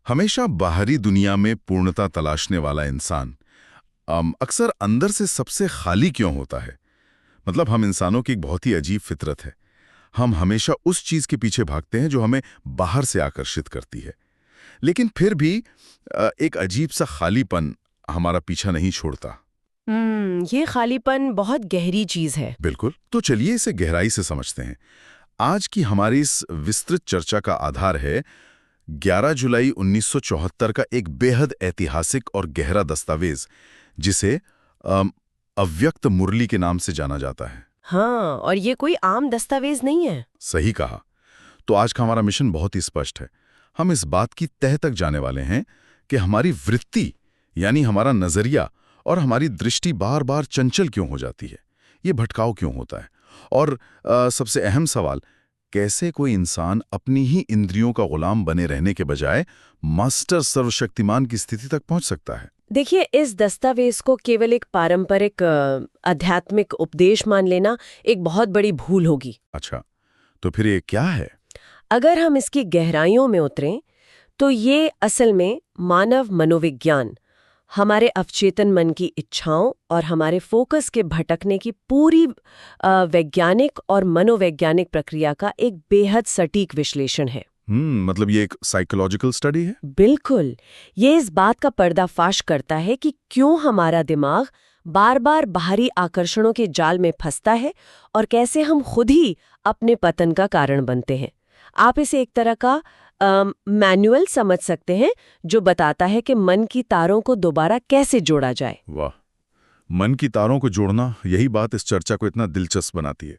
हमेशा बाहरी दुनिया में पूर्णता तलाशने वाला इंसान अक्सर अंदर से सबसे खाली क्यों होता है? मतलब हम इंसानों की एक बहुत ही अजीब फितरत है। हम हमेशा उस चीज के पीछे भागते हैं जो हमें बाहर से आकर्षित करती है, लेकिन फिर भी एक अजीब सा खालीपन हमारा पीछा नहीं छोड़ता। ये खालीपन बहुत गहरी चीज है। बिल्कुल, तो चलिए इसे गहराई से समझते हैं। आज की हमारी इस विस्तृत चर्चा का आधार है 11 जुलाई 1974 का एक बेहद ऐतिहासिक और गहरा दस्तावेज, जिसे अम, अव्यक्त मुरली के नाम से जाना जाता है। हाँ, और ये कोई आम दस्तावेज नहीं है। सही कहा। तो आज का हमारा मिशन बहुत ही स्पष्ट है। हम इस बात की तह तक जाने वाले हैं कि हमारी वृत्ति यानी हमारा नजरिया और हमारी दृष्टि बार बार चंचल क्यों हो जाती है, ये भटकाव क्यों होता है, और सबसे अहम सवाल, कैसे कोई इंसान अपनी ही इंद्रियों का गुलाम बने रहने के बजाय मास्टर सर्वशक्तिमान की स्थिति तक पहुंच सकता है। देखिए, इस दस्तावेज को केवल एक पारंपरिक आध्यात्मिक उपदेश मान लेना एक बहुत बड़ी भूल होगी। अच्छा, तो फिर ये क्या है? अगर हम इसकी गहराइयों में उतरें तो ये असल में मानव मनोविज्ञान, हमारे अवचेतन मन की इच्छाओं और हमारे फोकस के भटकने की पूरी वैज्ञानिक और मनोवैज्ञानिक प्रक्रिया का एक बेहद सटीक विश्लेषण है। मतलब ये एक साइकोलॉजिकल स्टडी है? बिल्कुल। ये इस बात का पर्दाफाश करता है कि क्यों हमारा दिमाग बार बार बाहरी आकर्षणों के जाल में फंसता है और कैसे हम खुद ही अपने पतन का कारण बनते हैं। आप इसे एक तरह का मैनुअल समझ सकते हैं जो बताता है कि मन की तारों को दोबारा कैसे जोड़ा जाए। वाह, मन की तारों को जोड़ना, यही बात इस चर्चा को इतना दिलचस्प बनाती है।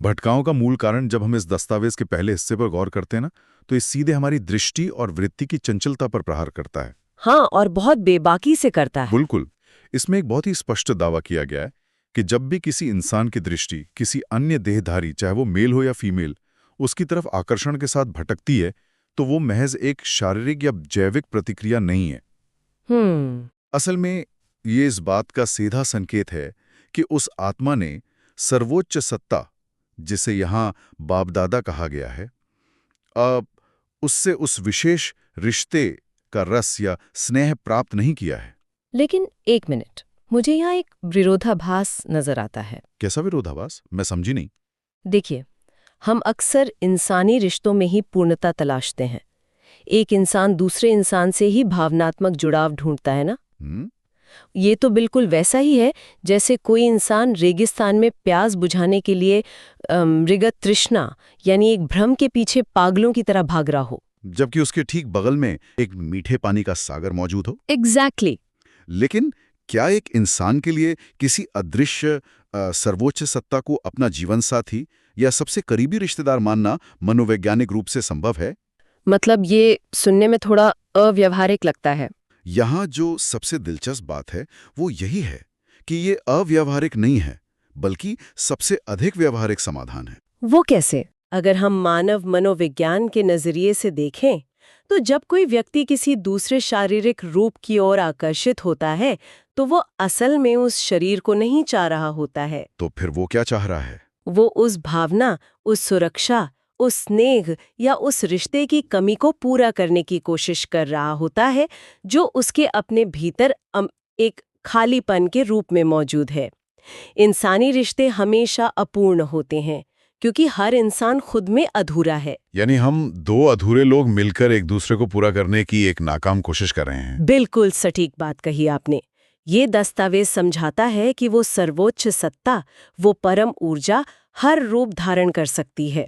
भटकाओं का मूल कारण, जब हम इस दस्तावेज के पहले हिस्से पर गौर करते हैं ना, तो ये सीधे हमारी दृष्टि और वृत्ति की चंचलता पर प्रहार करता है। हाँ, और बहुत बेबाकी से करता है। बिल्कुल। इसमें एक बहुत ही स्पष्ट दावा किया गया है कि जब भी किसी इंसान की दृष्टि किसी अन्य देहधारी, चाहे वो मेल हो या फीमेल, उसकी तरफ आकर्षण के साथ भटकती है, तो वो महज एक शारीरिक या जैविक प्रतिक्रिया नहीं है। असल में ये इस बात का सीधा संकेत है कि उस आत्मा ने सर्वोच्च सत्ता, जिसे यहाँ बाप दादा कहा गया है, उससे उस विशेष रिश्ते का रस या स्नेह प्राप्त नहीं किया है। लेकिन एक मिनट, मुझे यहाँ एक विरोधाभास नजर आता है। कैसा विरोधाभास? मैं समझी नहीं। देखिए, हम अक्सर इंसानी रिश्तों में ही पूर्णता तलाशते हैं। एक इंसान दूसरे इंसान से ही भावनात्मक जुड़ाव ढूंढता है ना। ये तो बिल्कुल वैसा ही है जैसे कोई इंसान रेगिस्तान में प्यास बुझाने के लिए मृगत तृष्णा यानी एक भ्रम के पीछे पागलों की तरह भाग रहा हो, जबकि उसके ठीक बगल में एक मीठे पानी का सागर मौजूद हो। एग्जैक्टली। लेकिन क्या एक इंसान के लिए किसी अदृश्य सर्वोच्च सत्ता को अपना जीवन साथी या सबसे करीबी रिश्तेदार मानना मनोवैज्ञानिक रूप से संभव है? मतलब ये सुनने में थोड़ा अव्यावहारिक लगता है। यहाँ जो सबसे दिलचस्प बात है वो यही है कि ये अव्यावहारिक नहीं है, बल्कि सबसे अधिक व्यावहारिक समाधान है। वो कैसे? अगर हम मानव मनोविज्ञान के नजरिए से देखें तो जब कोई व्यक्ति किसी दूसरे शारीरिक रूप की ओर आकर्षित होता है तो वो असल में उस शरीर को नहीं चाह रहा होता है। तो फिर वो क्या चाह रहा है? वो उस भावना, उस सुरक्षा, उस स्नेह या उस रिश्ते की कमी को पूरा करने की कोशिश कर रहा होता है जो उसके अपने भीतर एक खालीपन के रूप में मौजूद है। इंसानी रिश्ते हमेशा अपूर्ण होते हैं क्योंकि हर इंसान खुद में अधूरा है। यानी हम दो अधूरे लोग मिलकर एक दूसरे को पूरा करने की एक नाकाम कोशिश कर रहे हैं। बिल्कुल सटीक बात कही आपने। ये दस्तावेज समझाता है कि वो सर्वोच्च सत्ता, वो परम ऊर्जा हर रूप धारण कर सकती है।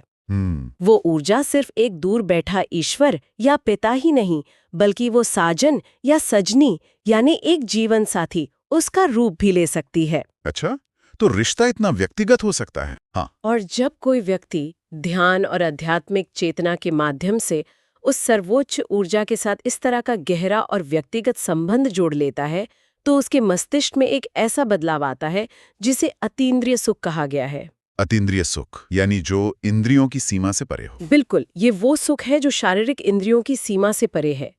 वो ऊर्जा सिर्फ एक दूर बैठा ईश्वर या पिता ही नहीं, बल्कि वो साजन या सजनी यानी एक जीवन साथी, उसका रूप भी ले सकती है। अच्छा, तो रिश्ता इतना व्यक्तिगत हो सकता है? हाँ। और जब कोई व्यक्ति ध्यान और आध्यात्मिक चेतना के माध्यम से उस सर्वोच्च ऊर्जा के साथ इस तरह का गहरा और व्यक्तिगत संबंध जोड़ लेता है तो उसके मस्तिष्क में एक ऐसा बदलाव आता है जिसे अतीन्द्रिय सुख कहा गया है। अतीन्द्रिय सुख यानी जो इंद्रियों की सीमा से परे हो। बिल्कुल, ये वो सुख है जो शारीरिक इंद्रियों की सीमा से परे है।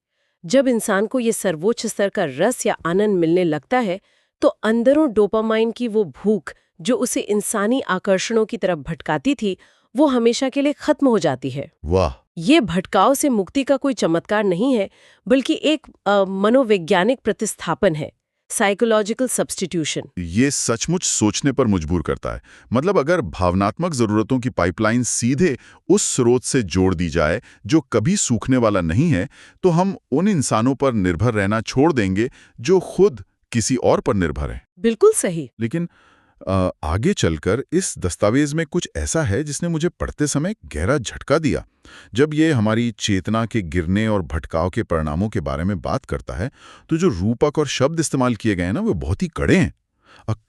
जब इंसान को ये सर्वोच्च स्तर का रस या आनंद मिलने लगता है तो अंदरों डोपामाइन की वो भूख जो उसे इंसानी आकर्षणों की तरफ भटकाती थी, वो हमेशा के लिए खत्म हो जाती है। वाह, ये भटकाव से मुक्ति का कोई चमत्कार नहीं है, बल्कि एक मनोवैज्ञानिक प्रतिस्थापन है, साइकोलॉजिकल सब्स्टिट्यूशन। ये सचमुच सोचने पर मजबूर करता है। मतलब अगर भावनात्मक जरूरतों की पाइपलाइन सीधे उस स्रोत से जोड़ दी जाए जो कभी सूखने वाला नहीं है, तो हम उन इंसानों पर निर्भर रहना छोड़ देंगे जो खुद किसी और पर निर्भर हैं। बिल्कुल सही। लेकिन आगे चलकर इस दस्तावेज में कुछ ऐसा है जिसने मुझे पढ़ते समय गहरा झटका दिया। जब ये हमारी चेतना के गिरने और भटकाव के परिणामों के बारे में बात करता है, तो जो रूपक और शब्द इस्तेमाल किए गए हैं ना, वो बहुत ही कड़े हैं,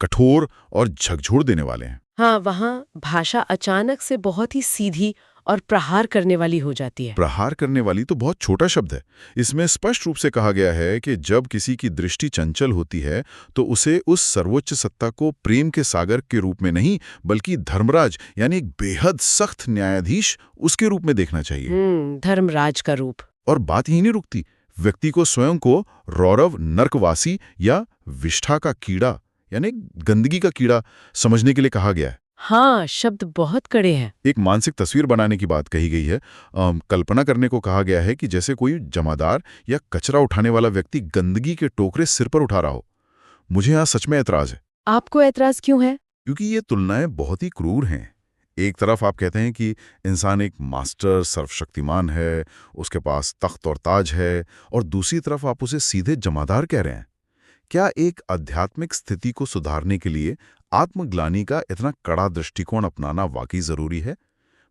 कठोर और झकझोर देने वाले हैं। हाँ, वहाँ भाषा अचानक से बहुत ही सीधी और प्रहार करने वाली हो जाती है। प्रहार करने वाली तो बहुत छोटा शब्द है। इसमें स्पष्ट रूप से कहा गया है कि जब किसी की दृष्टि चंचल होती है तो उसे उस सर्वोच्च सत्ता को प्रेम के सागर के रूप में नहीं, बल्कि धर्मराज यानी एक बेहद सख्त न्यायाधीश उसके रूप में देखना चाहिए। धर्मराज का रूप। और बात यही नहीं रुकती। व्यक्ति को स्वयं को रौरव, नर्कवासी या विष्ठा का कीड़ा यानी गंदगी का कीड़ा समझने के लिए कहा गया है। हाँ, शब्द बहुत कड़े हैं। एक मानसिक तस्वीर बनाने की बात कही गई है। कल्पना करने को कहा गया है कि जैसे कोई जमादार या कचरा उठाने वाला व्यक्ति गंदगी के टोकरे सिर पर उठा रहा हो। मुझे यहाँ सच में ऐतराज है। आपको ऐतराज क्यों है? क्योंकि ये तुलनाएं बहुत ही क्रूर हैं। एक तरफ आप कहते हैं कि इंसान एक मास्टर सर्वशक्तिमान है, उसके पास तख्त और ताज है, और दूसरी तरफ आप उसे सीधे जमादार कह रहे हैं। क्या एक आध्यात्मिक स्थिति को सुधारने के लिए आत्मग्लानि का इतना कड़ा दृष्टिकोण अपनाना वाकई जरूरी है?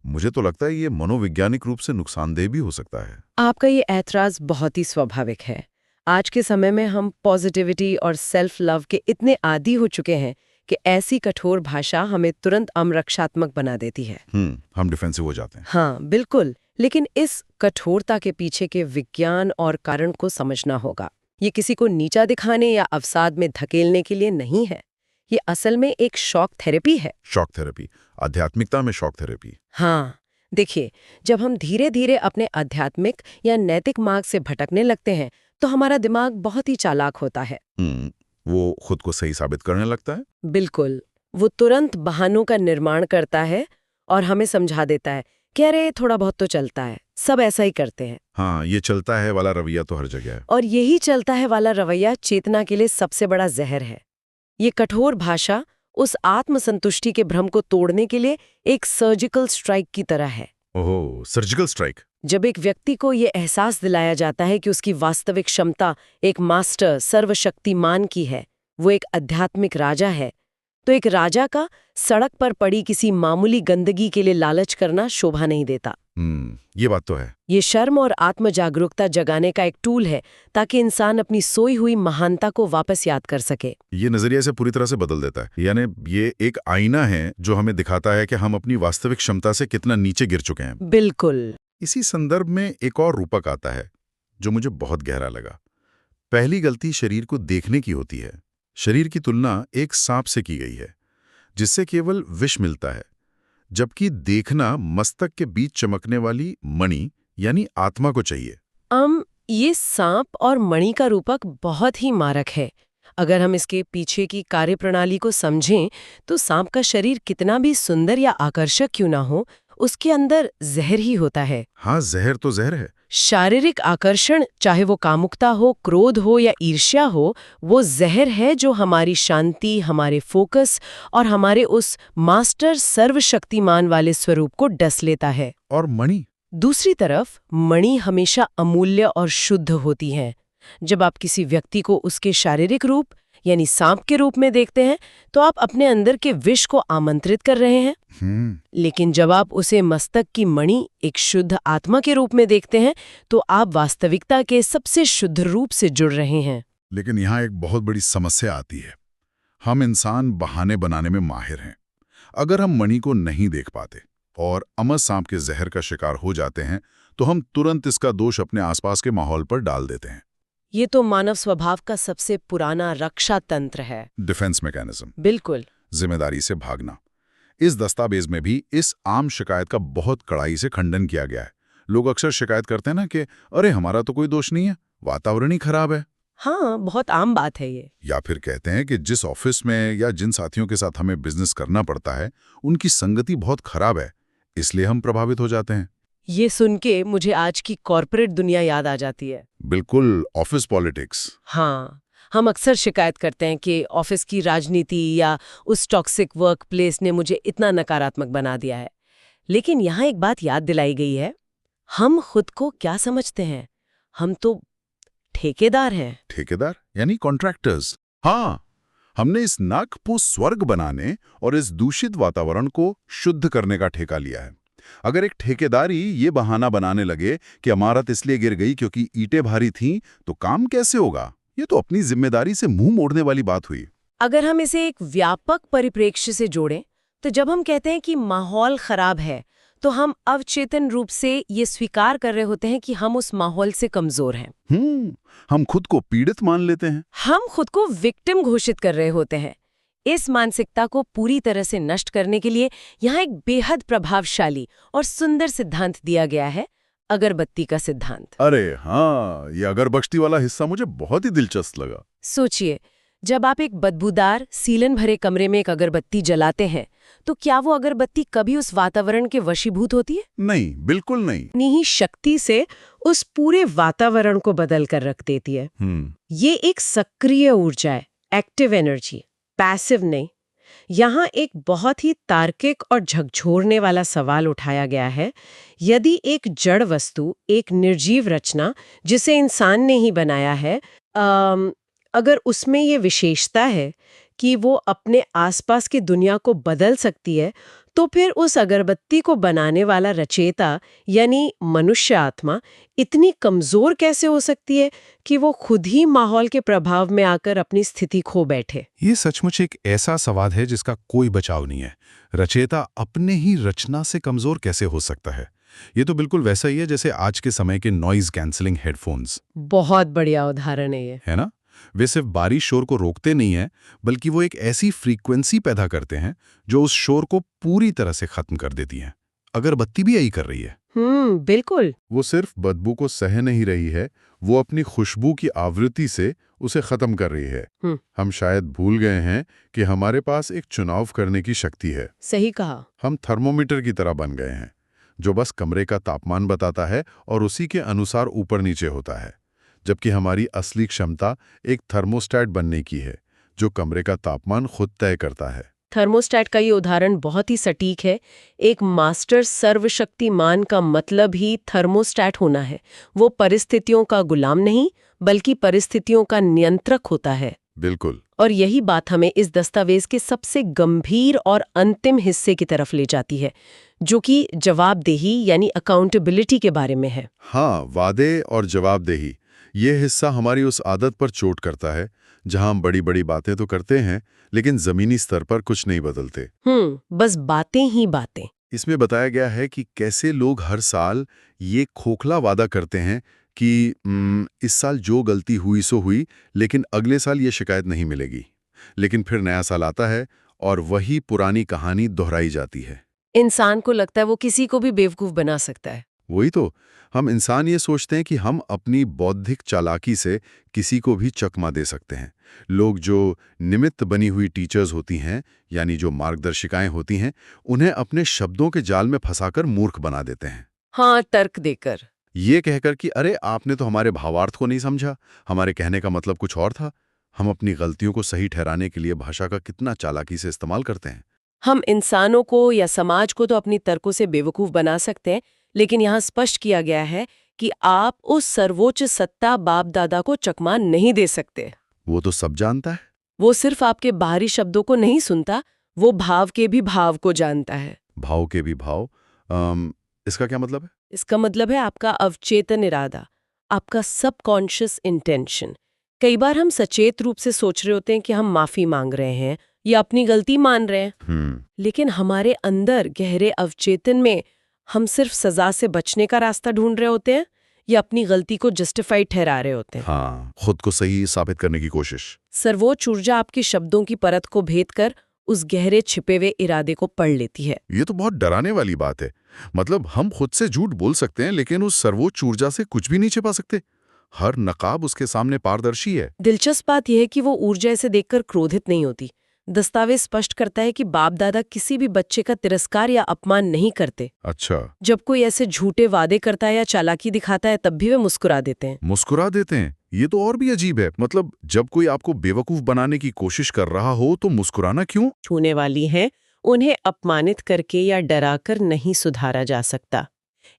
मुझे तो लगता है ये मनोवैज्ञानिक रूप से नुकसानदेह भी हो सकता है। आपका ये ऐतराज बहुत ही स्वाभाविक है। आज के समय में हम पॉजिटिविटी और सेल्फ लव के इतने आदी हो चुके हैं कि ऐसी कठोर भाषा हमें तुरंत अमरक्षात्मक बना देती है। हम डिफेंसिव हो जाते हैं। हाँ, बिल्कुल। लेकिन इस कठोरता के पीछे के विज्ञान और कारण को समझना होगा। ये किसी को नीचा दिखाने या अवसाद में धकेलने के लिए नहीं है। ये असल में एक शॉक थेरेपी है। शॉक थेरेपी, आध्यात्मिकता में शॉक थेरेपी। हाँ, देखिए, जब हम धीरे धीरे अपने आध्यात्मिक या नैतिक मार्ग से भटकने लगते हैं तो हमारा दिमाग बहुत ही चालाक होता है। वो खुद को सही साबित करने लगता है। बिल्कुल। वो तुरंत बहानों का निर्माण करता है और हमें समझा देता है कि अरे थोड़ा बहुत तो चलता है, सब ऐसा ही करते हैं। हाँ, ये चलता है वाला रवैया तो हर जगह है। और यही चलता है वाला रवैया चेतना के लिए सबसे बड़ा जहर है। ये कठोर भाषा उस आत्मसंतुष्टि के भ्रम को तोड़ने के लिए एक सर्जिकल स्ट्राइक की तरह है। ओह, सर्जिकल स्ट्राइक। जब एक व्यक्ति को ये एहसास दिलाया जाता है कि उसकी वास्तविक क्षमता एक मास्टर सर्वशक्तिमान की है, वो एक आध्यात्मिक राजा है, तो एक राजा का सड़क पर पड़ी किसी मामूली गंदगी के लिए लालच करना शोभा नहीं देता। ये बात तो है। ये शर्म और आत्म जागरूकता जगाने का एक टूल है ताकि इंसान अपनी सोई हुई महानता को वापस याद कर सके। ये नजरिया से पूरी तरह से बदल देता है। यानी ये एक आईना है जो हमें दिखाता है कि हम अपनी वास्तविक क्षमता से कितना नीचे गिर चुके हैं। बिल्कुल। इसी संदर्भ में एक और रूपक आता है जो मुझे बहुत गहरा लगा। पहली गलती शरीर को देखने की होती है। शरीर की तुलना एक सांप से की गई है जिससे केवल विष मिलता है, जबकि देखना मस्तक के बीच चमकने वाली मणि यानी आत्मा को चाहिए। ये सांप और मणि का रूपक बहुत ही मारक है। अगर हम इसके पीछे की कार्यप्रणाली को समझें तो सांप का शरीर कितना भी सुंदर या आकर्षक क्यों ना हो, उसके अंदर जहर ही होता है। हाँ, जहर तो जहर है। शारीरिक आकर्षण, चाहे वो कामुकता हो, क्रोध हो या ईर्ष्या हो, वो जहर है जो हमारी शांति, हमारे फोकस और हमारे उस मास्टर सर्वशक्तिमान वाले स्वरूप को डस लेता है। और मणि? दूसरी तरफ मणि हमेशा अमूल्य और शुद्ध होती है। जब आप किसी व्यक्ति को उसके शारीरिक रूप यानी सांप के रूप में देखते हैं तो आप अपने अंदर के विष को आमंत्रित कर रहे हैं। लेकिन जब आप उसे मस्तक की मणि, एक शुद्ध आत्मा के रूप में देखते हैं तो आप वास्तविकता के सबसे शुद्ध रूप से जुड़ रहे हैं। लेकिन यहाँ एक बहुत बड़ी समस्या आती है। हम इंसान बहाने बनाने में माहिर हैं। अगर हम मणि को नहीं देख पाते और अमर सांप के जहर का शिकार हो जाते हैं तो हम तुरंत इसका दोष अपने आसपास के माहौल पर डाल देते हैं। ये तो मानव स्वभाव का सबसे पुराना रक्षा तंत्र है। Defence mechanism. बिल्कुल। जिम्मेदारी से भागना। इस दस्तावेज में भी इस आम शिकायत का बहुत कड़ाई से खंडन किया गया है। लोग अक्सर शिकायत करते हैं ना कि अरे हमारा तो कोई दोष नहीं है, वातावरण ही खराब है। हाँ, बहुत आम बात है ये। या फिर कहते हैं कि जिस ऑफिस में या जिन साथियों के साथ हमें बिजनेस करना पड़ता है उनकी संगति बहुत खराब है, इसलिए हम प्रभावित हो जाते हैं। ये सुन के मुझे आज की कॉर्पोरेट दुनिया याद आ जाती है। बिल्कुल, ऑफिस पॉलिटिक्स। हाँ, हम अक्सर शिकायत करते हैं कि ऑफिस की राजनीति या उस टॉक्सिक वर्क प्लेस ने मुझे इतना नकारात्मक बना दिया है। लेकिन यहाँ एक बात याद दिलाई गई है, हम खुद को क्या समझते हैं? हम तो ठेकेदार हैं। ठेकेदार यानी कॉन्ट्रैक्टर्स। हाँ, हमने इस नाक को स्वर्ग बनाने और इस दूषित वातावरण को शुद्ध करने का ठेका लिया है। अगर एक ठेकेदारी ये बहाना बनाने लगे कि इमारत इसलिए गिर गई क्योंकि ईंटें भारी थीं, तो काम कैसे होगा? ये तो अपनी जिम्मेदारी से मुंह मोड़ने वाली बात हुई। अगर हम इसे एक व्यापक परिप्रेक्ष्य से जोड़ें, तो जब हम कहते हैं कि माहौल खराब है, तो हम अवचेतन रूप से ये स्वीकार कर रहे होते हैं कि हम उस माहौल से कमजोर हैं। हम खुद को पीड़ित मान लेते हैं। हम खुद को विक्टिम घोषित कर रहे होते हैं। इस मानसिकता को पूरी तरह से नष्ट करने के लिए यहाँ एक बेहद प्रभावशाली और सुंदर सिद्धांत दिया गया है, अगरबत्ती का सिद्धांत। अरे हाँ, ये अगरबत्ती वाला हिस्सा मुझे बहुत ही दिलचस्प लगा। सोचिए, जब आप एक बदबूदार सीलन भरे कमरे में एक अगरबत्ती जलाते हैं, तो क्या वो अगरबत्ती कभी उस वातावरण के वशीभूत होती है? नहीं, बिल्कुल नहीं। अपनी ही शक्ति से उस पूरे वातावरण को बदल कर रख देती है। ये एक सक्रिय ऊर्जा है, एक्टिव एनर्जी, पैसिव नहीं। यहाँ एक बहुत ही तार्किक और झकझोरने वाला सवाल उठाया गया है। यदि एक जड़ वस्तु, एक निर्जीव रचना जिसे इंसान ने ही बनाया है, अगर उसमें ये विशेषता है कि वो अपने आसपास की दुनिया को बदल सकती है, तो फिर उस अगरबत्ती को बनाने वाला रचेता यानी मनुष्य आत्मा इतनी कमजोर कैसे हो सकती है कि वो खुद ही माहौल के प्रभाव में आकर अपनी स्थिति खो बैठे? ये सचमुच एक ऐसा सवाल है जिसका कोई बचाव नहीं है। रचेता अपने ही रचना से कमजोर कैसे हो सकता है? ये तो बिल्कुल वैसा ही है जैसे आज के समय के नॉइज कैंसलिंग हेडफोन्स। बहुत बढ़िया उदाहरण है ये, है ना? वे सिर्फ बाहरी शोर को रोकते नहीं हैं, बल्कि वो एक ऐसी फ्रीक्वेंसी पैदा करते हैं जो उस शोर को पूरी तरह से खत्म कर देती है। अगरबत्ती भी यही कर रही है। बिल्कुल। वो सिर्फ बदबू को सह नहीं रही है, वो अपनी खुशबू की आवृत्ति से उसे खत्म कर रही है। हम शायद भूल गए हैं कि हमारे पास एक चुनाव करने की शक्ति है। सही कहा। हम थर्मोमीटर की तरह बन गए हैं, जो बस कमरे का तापमान बताता है और उसी के अनुसार ऊपर नीचे होता है। जबकि हमारी असली क्षमता एक थर्मोस्टैट बनने की है, जो कमरे का तापमान खुद तय करता है। थर्मोस्टैट का ये उदाहरण बहुत ही सटीक है। एक मास्टर सर्वशक्तिमान का मतलब ही थर्मोस्टैट होना है। वो परिस्थितियों का गुलाम नहीं, बल्कि परिस्थितियों का नियंत्रक होता है। बिल्कुल। और यही बात हमें इस दस्तावेज के सबसे गंभीर और अंतिम हिस्से की तरफ ले जाती है, जो कि जवाबदेही यानी अकाउंटेबिलिटी के बारे में है। हाँ, वादे और जवाबदेही। ये हिस्सा हमारी उस आदत पर चोट करता है जहां हम बड़ी बड़ी बातें तो करते हैं, लेकिन जमीनी स्तर पर कुछ नहीं बदलते। बस बातें ही बातें। इसमें बताया गया है कि कैसे लोग हर साल ये खोखला वादा करते हैं कि इस साल जो गलती हुई सो हुई, लेकिन अगले साल ये शिकायत नहीं मिलेगी। लेकिन फिर नया साल आता है और वही पुरानी कहानी दोहराई जाती है। इंसान को लगता है वो किसी को भी बेवकूफ बना सकता है। वही तो, हम इंसान ये सोचते हैं कि हम अपनी बौद्धिक चालाकी से किसी को भी चकमा दे सकते हैं। लोग जो निमित्त बनी हुई टीचर्स होती हैं, यानी जो मार्गदर्शिकाएं होती हैं, उन्हें अपने शब्दों के जाल में फंसाकर मूर्ख बना देते हैं। हाँ, तर्क देकर, ये कहकर कि अरे आपने तो हमारे भावार्थ को नहीं समझा, हमारे कहने का मतलब कुछ और था। हम अपनी गलतियों को सही ठहराने के लिए भाषा का कितना चालाकी से इस्तेमाल करते हैं। हम इंसानों को या समाज को तो अपनी तर्कों से बेवकूफ बना सकते हैं, लेकिन यहाँ स्पष्ट किया गया है कि आप उस सर्वोच्च सत्ता बाप दादा को चकमा नहीं दे सकते। वो तो सब जानता है। वो सिर्फ आपके बाहरी शब्दों को नहीं सुनता, वो भाव के भी भाव को जानता है। भाव के भी भाव। इसका क्या मतलब है? इसका मतलब है आपका अवचेतन इरादा, आपका सबकॉन्शियस इंटेंशन। कई बार हम सचेत रूप से सोच रहे होते हैं कि हम माफी मांग रहे हैं या अपनी गलती मान रहे हैं, लेकिन हमारे अंदर गहरे अवचेतन में हम सिर्फ सजा से बचने का रास्ता ढूंढ रहे होते हैं या अपनी गलती को जस्टिफाइड ठहरा रहे होते हैं। हाँ, खुद को सही साबित करने की कोशिश। सर्वोच्च ऊर्जा आपके शब्दों की परत को भेद कर उस गहरे छिपे हुए इरादे को पढ़ लेती है। ये तो बहुत डराने वाली बात है। मतलब हम खुद से झूठ बोल सकते हैं, लेकिन उस सर्वोच्च ऊर्जा से कुछ भी नहीं छिपा सकते। हर नकाब उसके सामने पारदर्शी है। दिलचस्प बात यह है कि वो ऊर्जा इसे देखकर क्रोधित नहीं होती, दस्तावेज स्पष्ट करता है कि बाप दादा किसी भी बच्चे का तिरस्कार या अपमान नहीं करते। अच्छा, जब कोई ऐसे झूठे वादे करता है या चालाकी दिखाता है तब भी वे मुस्कुरा देते हैं। मुस्कुरा देते हैं। ये तो और भी अजीब है। मतलब जब कोई आपको बेवकूफ बनाने की कोशिश कर रहा हो तो मुस्कुराना क्यों? छूने वाली हैं, उन्हें अपमानित करके या डराकर नहीं सुधारा जा सकता।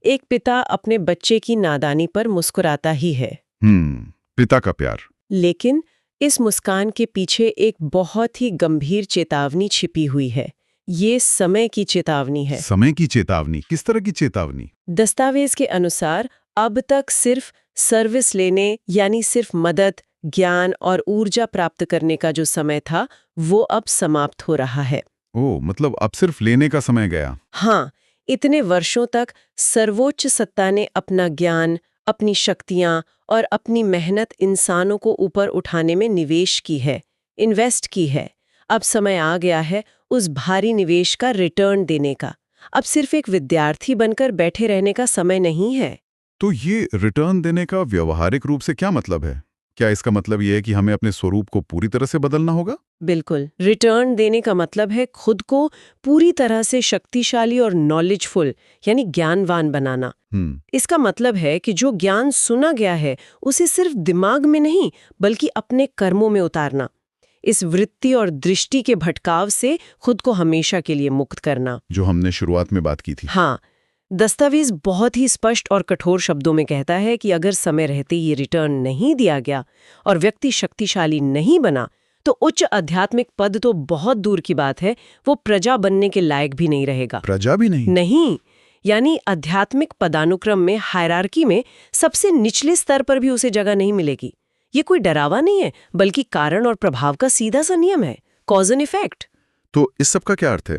एक पिता अपने बच्चे की नादानी पर मुस्कुराता ही है, पिता का प्यार। लेकिन इस मुस्कान के पीछे एक बहुत ही गंभीर चेतावनी छिपी हुई है। ये समय की चेतावनी है। समय की चेतावनी? किस तरह की चेतावनी? दस्तावेज के अनुसार अब तक सिर्फ सर्विस लेने यानी सिर्फ मदद, ज्ञान और ऊर्जा प्राप्त करने का जो समय था वो अब समाप्त हो रहा है। ओह, मतलब अब सिर्फ लेने का समय गया। हाँ, इतने वर्षों तक सर्वोच्च सत्ता ने अपना ज्ञान, अपनी शक्तियां और अपनी मेहनत इंसानों को ऊपर उठाने में निवेश की है, इन्वेस्ट की है। अब समय आ गया है उस भारी निवेश का रिटर्न देने का। अब सिर्फ एक विद्यार्थी बनकर बैठे रहने का समय नहीं है। तो ये रिटर्न देने का व्यवहारिक रूप से क्या मतलब है? क्या इसका मतलब ये है कि हमें अपने स्वरूप को पूरी तरह से बदलना होगा? बिल्कुल, रिटर्न देने का मतलब है खुद को पूरी तरह से शक्तिशाली और नॉलेजफुल यानी ज्ञानवान बनाना। इसका मतलब है कि जो ज्ञान सुना गया है उसे सिर्फ दिमाग में नहीं बल्कि अपने कर्मों में उतारना। इस वृत्ति और दृष्टि के भटकाव से खुद को हमेशा के लिए मुक्त करना, जो हमने शुरुआत में बात की थी। हाँ, दस्तावेज बहुत ही स्पष्ट और कठोर शब्दों में कहता है कि अगर समय रहते ये रिटर्न नहीं दिया गया और व्यक्ति शक्तिशाली नहीं बना तो उच्च आध्यात्मिक पद तो बहुत दूर की बात है, वो प्रजा बनने के लायक भी नहीं रहेगा। प्रजा भी नहीं? नहीं, यानी आध्यात्मिक पदानुक्रम में, हायरार्की में सबसे निचले स्तर पर भी उसे जगह नहीं मिलेगी। ये कोई डरावा नहीं है बल्कि कारण और प्रभाव का सीधा सा नियम है, कॉज एंड इफेक्ट। तो इस सब का क्या अर्थ है?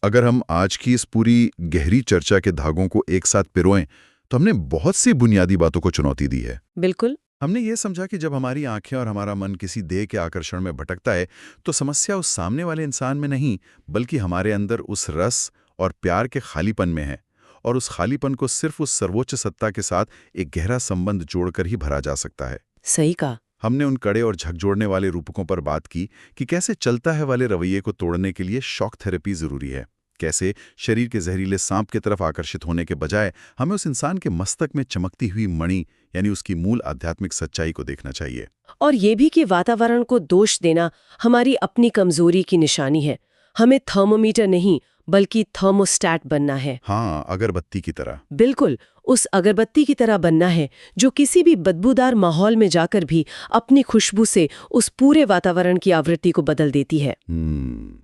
अगर हम आज की इस पूरी गहरी चर्चा के धागों को एक साथ पिरोएं तो हमने बहुत सी बुनियादी बातों को चुनौती दी है। बिल्कुल। हमने ये समझा कि जब हमारी आंखें और हमारा मन किसी देह के आकर्षण में भटकता है तो समस्या उस सामने वाले इंसान में नहीं बल्कि हमारे अंदर उस रस और प्यार के खालीपन में है, और उस खालीपन को सिर्फ उस सर्वोच्च सत्ता के साथ एक गहरा संबंध जोड़कर ही भरा जा सकता है। सही कहा। हमने उन कड़े और झकझोरने वाले रूपकों पर बात की कि कैसे चलता है वाले रवैये को तोड़ने के लिए शॉक थेरेपी जरूरी है, कैसे शरीर के जहरीले सांप की तरफ आकर्षित होने के बजाय हमें उस इंसान के मस्तक में चमकती हुई मणि यानी उसकी मूल आध्यात्मिक सच्चाई को देखना चाहिए। और ये भी कि वातावरण को दोष देना हमारी अपनी कमजोरी की निशानी है। हमें थर्मोमीटर नहीं बल्कि थर्मोस्टैट बनना है। हाँ, अगरबत्ती की तरह। बिल्कुल, उस अगरबत्ती की तरह बनना है जो किसी भी बदबूदार माहौल में जाकर भी अपनी खुशबू से उस पूरे वातावरण की आवृत्ति को बदल देती है।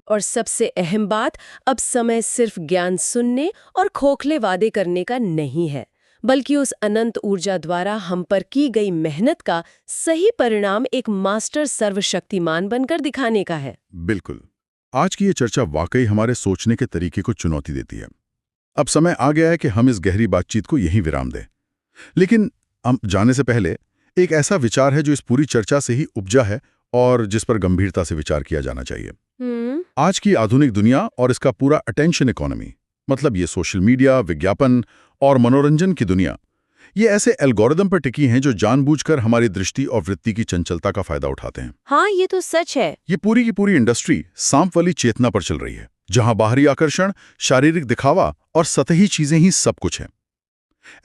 और सबसे अहम बात, अब समय सिर्फ ज्ञान सुनने और खोखले वादे करने का नहीं है बल्कि उस अनंत ऊर्जा द्वारा हम पर की गई मेहनत का सही परिणाम एक मास्टर सर्वशक्तिमान बनकर दिखाने का है। बिल्कुल। आज की ये चर्चा वाकई हमारे सोचने के तरीके को चुनौती देती है। अब समय आ गया है कि हम इस गहरी बातचीत को यहीं विराम दें। लेकिन हम जाने से पहले एक ऐसा विचार है जो इस पूरी चर्चा से ही उपजा है और जिस पर गंभीरता से विचार किया जाना चाहिए। आज की आधुनिक दुनिया और इसका पूरा अटेंशन इकोनॉमी, मतलब ये सोशल मीडिया, विज्ञापन और मनोरंजन की दुनिया, ये ऐसे एल्गोरिदम पर टिकी हैं जो जानबूझकर हमारी दृष्टि और वृत्ति की चंचलता का फायदा उठाते हैं। हाँ, ये तो सच है। ये पूरी की पूरी इंडस्ट्री सांप वाली चेतना पर चल रही है, जहां बाहरी आकर्षण, शारीरिक दिखावा और सतही चीजें ही सब कुछ है।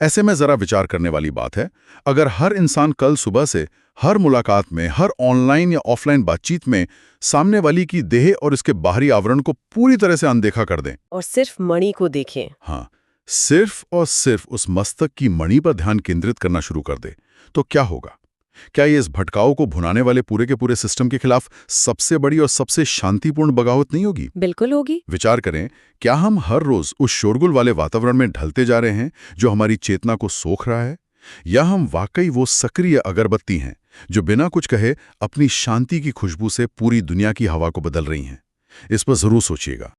ऐसे में जरा विचार करने वाली बात है, अगर हर इंसान कल सुबह से हर मुलाकात में, हर ऑनलाइन या ऑफलाइन बातचीत में सामने वाली की देह और इसके बाहरी आवरण को पूरी तरह से अनदेखा कर दें और सिर्फ मणि को देखें। हाँ, सिर्फ और सिर्फ उस मस्तक की मणि पर ध्यान केंद्रित करना शुरू कर दे तो क्या होगा? क्या ये इस भटकाव को भुनाने वाले पूरे के पूरे सिस्टम के खिलाफ सबसे बड़ी और सबसे शांतिपूर्ण बगावत नहीं होगी? बिल्कुल होगी। विचार करें, क्या हम हर रोज उस शोरगुल वाले वातावरण में ढलते जा रहे हैं जो हमारी चेतना को सोख रहा है, या हम वाकई वो सक्रिय अगरबत्ती हैं जो बिना कुछ कहे अपनी शांति की खुशबू से पूरी दुनिया की हवा को बदल रही हैं? इस पर जरूर सोचिएगा।